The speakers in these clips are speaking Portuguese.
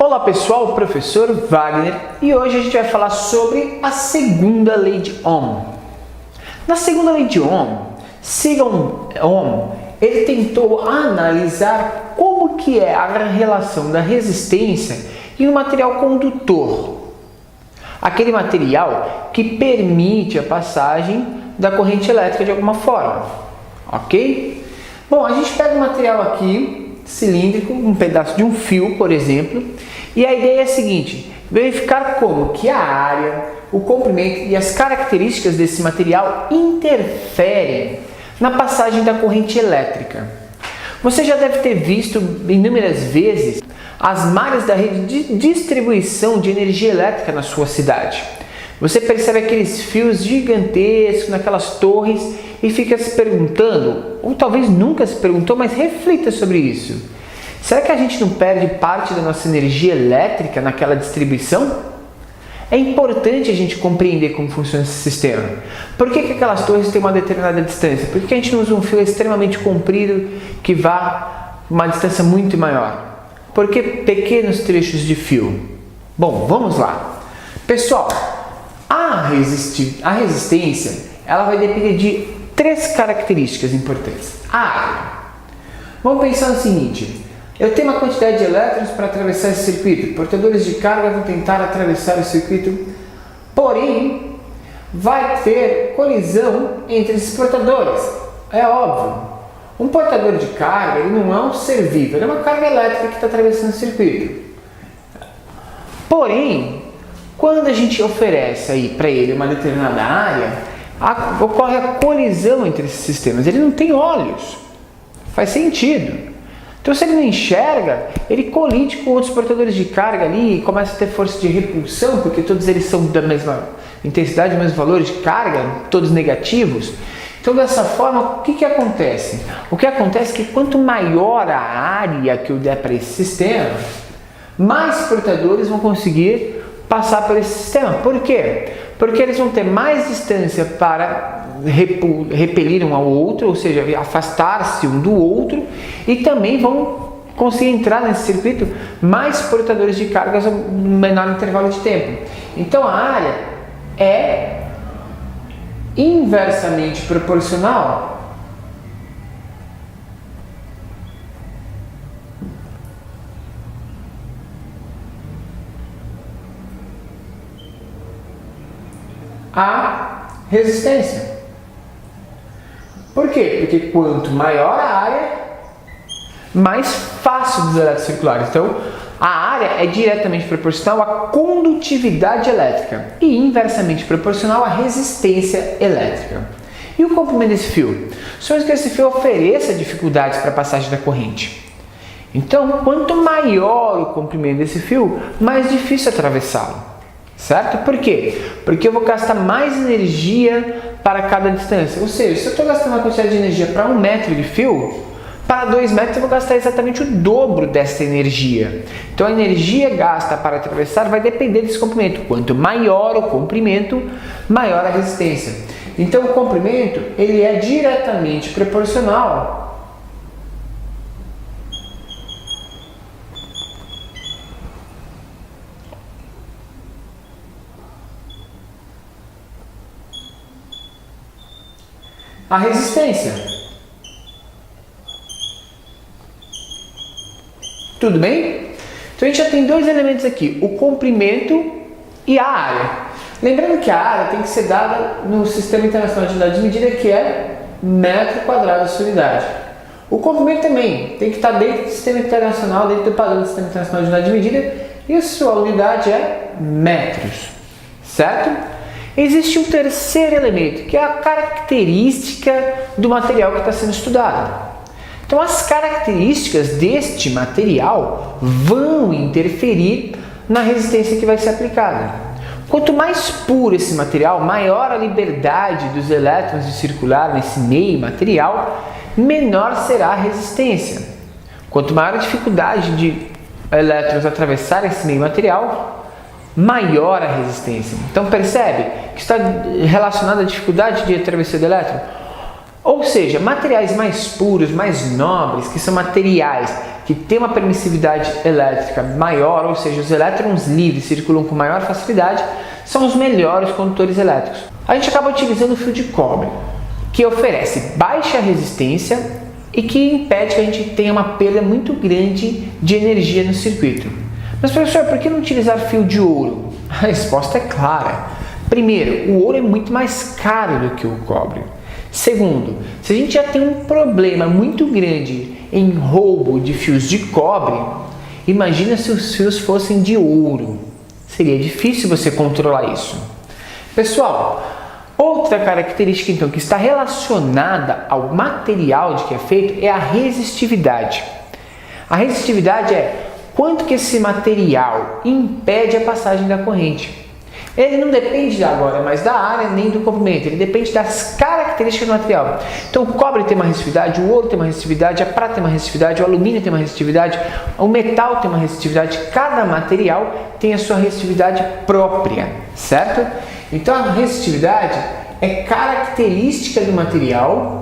Olá pessoal, professor Wagner, e hoje a gente vai falar sobre a segunda lei de Ohm. Na segunda lei de Ohm, Sigmund Ohm, ele tentou analisar como que é a relação da resistência em um material condutor. Aquele material que permite a passagem da corrente elétrica de alguma forma, ok? Bom, a gente pega um material aqui, cilíndrico, um pedaço de um fio, por exemplo, e a ideia é a seguinte: verificar como que a área, o comprimento e as características desse material interferem na passagem da corrente elétrica. Você já deve ter visto inúmeras vezes as malhas da rede de distribuição de energia elétrica na sua cidade. Você percebe aqueles fios gigantescos naquelas torres e fica se perguntando, ou talvez nunca se perguntou, mas reflita sobre isso. Será que a gente não perde parte da nossa energia elétrica naquela distribuição? É importante a gente compreender como funciona esse sistema. Por que aquelas torres têm uma determinada distância? Por que a gente não usa um fio extremamente comprido que vá uma distância muito maior? Por que pequenos trechos de fio? Bom, vamos lá. Pessoal, a resistência ela vai depender de três características importantes. A área. Vamos pensar no seguinte: eu tenho uma quantidade de elétrons para atravessar esse circuito. Portadores de carga vão tentar atravessar o circuito, porém, vai ter colisão entre esses portadores. É óbvio. Um portador de carga ele não é um ser vivo, ele é uma carga elétrica que está atravessando o circuito. Porém, quando a gente oferece aí para ele uma determinada área, ocorre a colisão entre esses sistemas. Ele não tem olhos. Faz sentido. Então, se ele não enxerga, ele colide com outros portadores de carga ali e começa a ter força de repulsão, porque todos eles são da mesma intensidade, do mesmo valor de carga, todos negativos. Então, dessa forma, o que acontece? O que acontece é que quanto maior a área que eu der para esse sistema, mais portadores vão conseguir passar por esse sistema. Por quê? Porque eles vão ter mais distância para repelir um ao outro, ou seja, afastar-se um do outro, e também vão conseguir entrar nesse circuito mais portadores de cargas no menor intervalo de tempo. Então a área é inversamente proporcional à resistência. Por quê? Porque quanto maior a área, mais fácil dos elétrons circular. Então, a área é diretamente proporcional à condutividade elétrica e inversamente proporcional à resistência elétrica. E o comprimento desse fio? Suponhamos que esse fio ofereça dificuldades para a passagem da corrente. Então, quanto maior o comprimento desse fio, mais difícil atravessá-lo. Certo? Por quê? Porque eu vou gastar mais energia para cada distância. Ou seja, se eu estou gastando uma quantidade de energia para 1 metro de fio, para 2 metros eu vou gastar exatamente o dobro dessa energia. Então a energia gasta para atravessar vai depender desse comprimento. Quanto maior o comprimento, maior a resistência. Então o comprimento ele é diretamente proporcional a resistência. Tudo bem? Então a gente já tem dois elementos aqui, o comprimento e a área. Lembrando que a área tem que ser dada no Sistema Internacional de Unidade de Medida, que é metro quadrado a sua unidade. O comprimento também tem que estar dentro do Sistema Internacional, dentro do padrão do Sistema Internacional de Unidade de Medida, e a sua unidade é metros, certo? Existe um terceiro elemento, que é a característica do material que está sendo estudado. Então, as características deste material vão interferir na resistência que vai ser aplicada. Quanto mais puro esse material, maior a liberdade dos elétrons de circular nesse meio material, menor será a resistência. Quanto maior a dificuldade de elétrons atravessar esse meio material, maior a resistência. Então percebe que está relacionada à dificuldade de atravessar do elétron? Ou seja, materiais mais puros, mais nobres, que são materiais que têm uma permissividade elétrica maior, ou seja, os elétrons livres circulam com maior facilidade, são os melhores condutores elétricos. A gente acaba utilizando o fio de cobre, que oferece baixa resistência e que impede que a gente tenha uma perda muito grande de energia no circuito. Mas professor, por que não utilizar fio de ouro? A resposta é clara. Primeiro, o ouro é muito mais caro do que o cobre. Segundo, se a gente já tem um problema muito grande em roubo de fios de cobre, imagina se os fios fossem de ouro. Seria difícil você controlar isso. Pessoal, outra característica então que está relacionada ao material de que é feito é a resistividade. A resistividade é quanto que esse material impede a passagem da corrente. Ele não depende agora mais da área nem do comprimento, ele depende das características do material. Então o cobre tem uma resistividade, o ouro tem uma resistividade, a prata tem uma resistividade, o alumínio tem uma resistividade, o metal tem uma resistividade, cada material tem a sua resistividade própria, certo? Então a resistividade é característica do material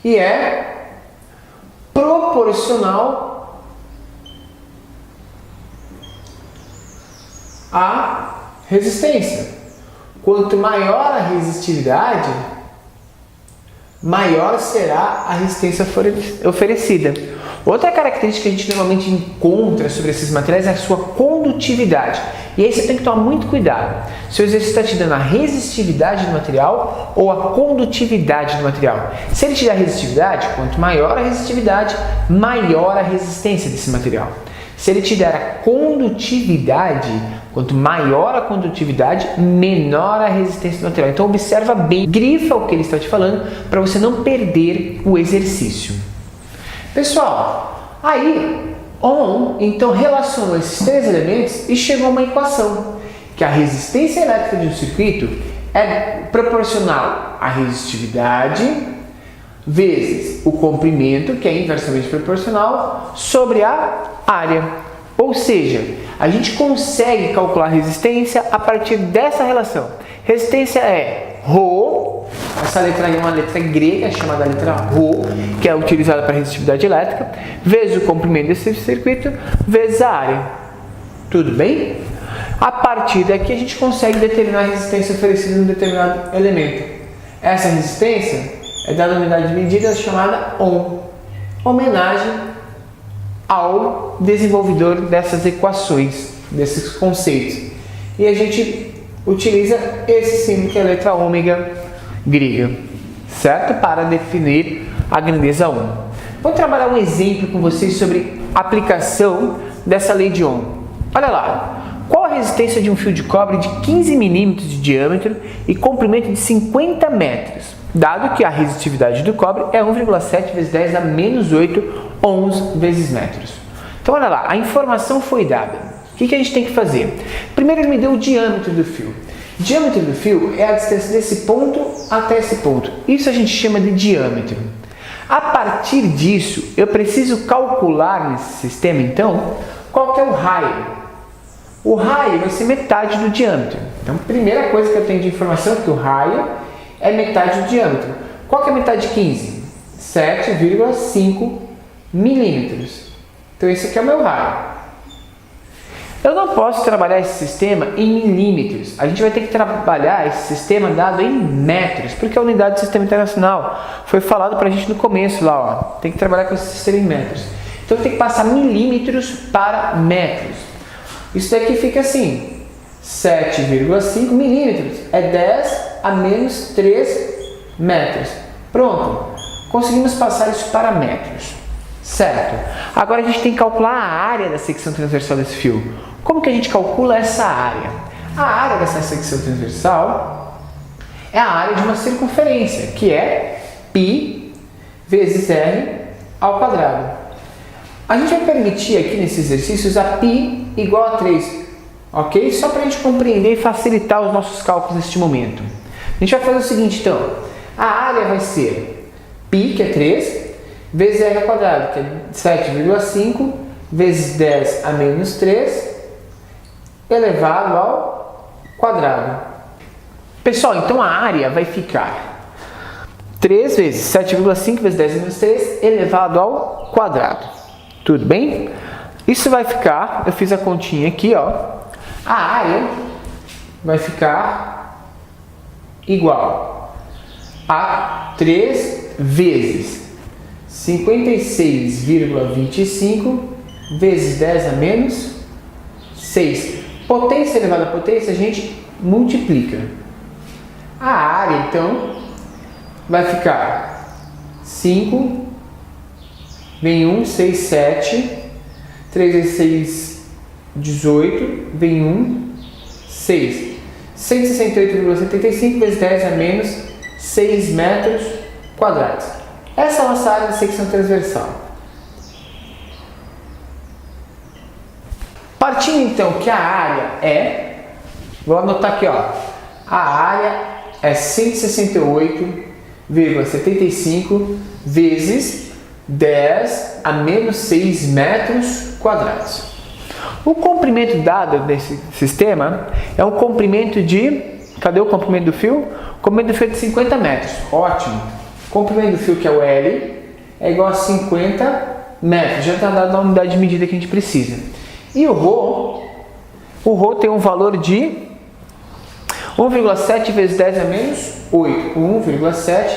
e é proporcional à resistência. Quanto maior a resistividade, maior será a resistência oferecida. Outra característica que a gente normalmente encontra sobre esses materiais é a sua condutividade. E aí você tem que tomar muito cuidado. Se o exercício está te dando a resistividade do material ou a condutividade do material. Se ele te dá resistividade, quanto maior a resistividade, maior a resistência desse material. Se ele te der a condutividade, quanto maior a condutividade, menor a resistência do material. Então observa bem, grifa o que ele está te falando para você não perder o exercício. Pessoal, aí Ohm então relacionou esses três elementos e chegou a uma equação, que a resistência elétrica de um circuito é proporcional à resistividade vezes o comprimento, que é inversamente proporcional, sobre a área. Ou seja, a gente consegue calcular a resistência a partir dessa relação. Resistência é ρ, essa letra aí é uma letra grega chamada letra ρ, que é utilizada para resistividade elétrica, vezes o comprimento desse circuito, vezes a área. Tudo bem? A partir daqui a gente consegue determinar a resistência oferecida em um determinado elemento. Essa resistência é dada unidade de medida chamada Ohm, homenagem ao desenvolvedor dessas equações, desses conceitos. E a gente utiliza esse símbolo que é a letra ômega grega, certo? Para definir a grandeza Ohm. Vou trabalhar um exemplo com vocês sobre a aplicação dessa lei de Ohm. Olha lá. Qual a resistência de um fio de cobre de 15 milímetros de diâmetro e comprimento de 50 metros? Dado que a resistividade do cobre é 1,7 vezes 10 a menos 8 ohms vezes metros. Então, olha lá, a informação foi dada. O que a gente tem que fazer? Primeiro, ele me deu o diâmetro do fio. O diâmetro do fio é a distância desse ponto até esse ponto. Isso a gente chama de diâmetro. A partir disso, eu preciso calcular nesse sistema, então, qual que é o raio. O raio vai ser metade do diâmetro. Então, a primeira coisa que eu tenho de informação é que o raio é metade do diâmetro. Qual que é metade de 15? 7,5 milímetros. Então, esse aqui é o meu raio. Eu não posso trabalhar esse sistema em milímetros. A gente vai ter que trabalhar esse sistema dado em metros, porque a unidade do sistema internacional foi falado para a gente no começo lá, ó. Tem que trabalhar com esse sistema em metros. Então, tem que passar milímetros para metros. Isso daqui fica assim, 7,5 milímetros é 10 a menos 3 metros. Pronto, conseguimos passar isso para metros, certo? Agora a gente tem que calcular a área da secção transversal desse fio. Como que a gente calcula essa área? A área dessa secção transversal é a área de uma circunferência, que é π vezes r ao quadrado. A gente vai permitir aqui nesse exercício usar π igual a 3, ok? Só para a gente compreender e facilitar os nossos cálculos neste momento. A gente vai fazer o seguinte, então. A área vai ser π, que é 3, vezes r ao quadrado, que é 7,5, vezes 10 a menos 3 elevado ao quadrado. Pessoal, então a área vai ficar 3 vezes 7,5 vezes 10 a menos 3 elevado ao quadrado. Tudo bem? Isso vai ficar, eu fiz a continha aqui, ó. A área vai ficar igual a 3 vezes 56,25 vezes 10 a menos 6. Potência elevada a potência, a gente multiplica. A área, então, vai ficar 5, vem 1, 6, 7, 3 vezes 6, 18, vem 1, 6. 168,75 vezes 10 a menos 6 metros quadrados. Essa é a nossa área de secção transversal. Partindo então que a área é, vou anotar aqui, ó, a área é 168,75 vezes 10 a menos 6 metros quadrados. O comprimento dado desse sistema é um comprimento de, cadê o comprimento do fio? O comprimento do fio é de 50 metros, ótimo. O comprimento do fio, que é o L, é igual a 50 metros, já está dado a unidade de medida que a gente precisa. E o ρ tem um valor de 1,7 vezes 10 a menos 8. 1,7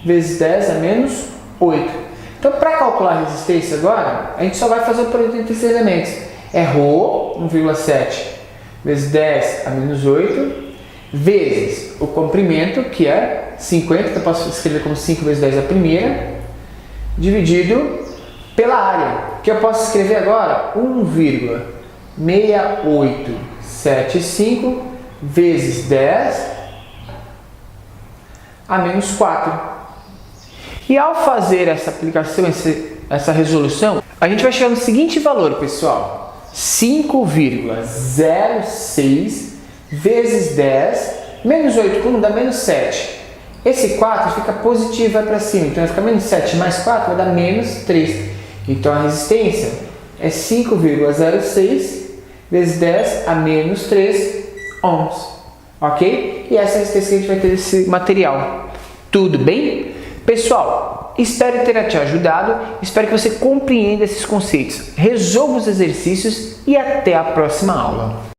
vezes 10 a menos 8. Então, para calcular a resistência agora, a gente só vai fazer o produto entre esses elementos. É ρ, 1,7 vezes 10 a menos 8, vezes o comprimento, que é 50, que eu posso escrever como 5 vezes 10 a primeira, dividido pela área, que eu posso escrever agora 1,6875 vezes 10 a menos 4. E ao fazer essa aplicação, essa resolução, a gente vai chegar no seguinte valor, pessoal: 5,06 vezes 10 menos 8 por 1 dá menos 7. Esse 4 fica positivo e vai para cima, então vai ficar menos 7 mais 4 vai dar menos 3. Então a resistência é 5,06 vezes 10 a menos 3 ohms, ok? E essa é a resistência que a gente vai ter desse material. Tudo bem? Pessoal, espero ter te ajudado, espero que você compreenda esses conceitos, resolva os exercícios e até a próxima aula.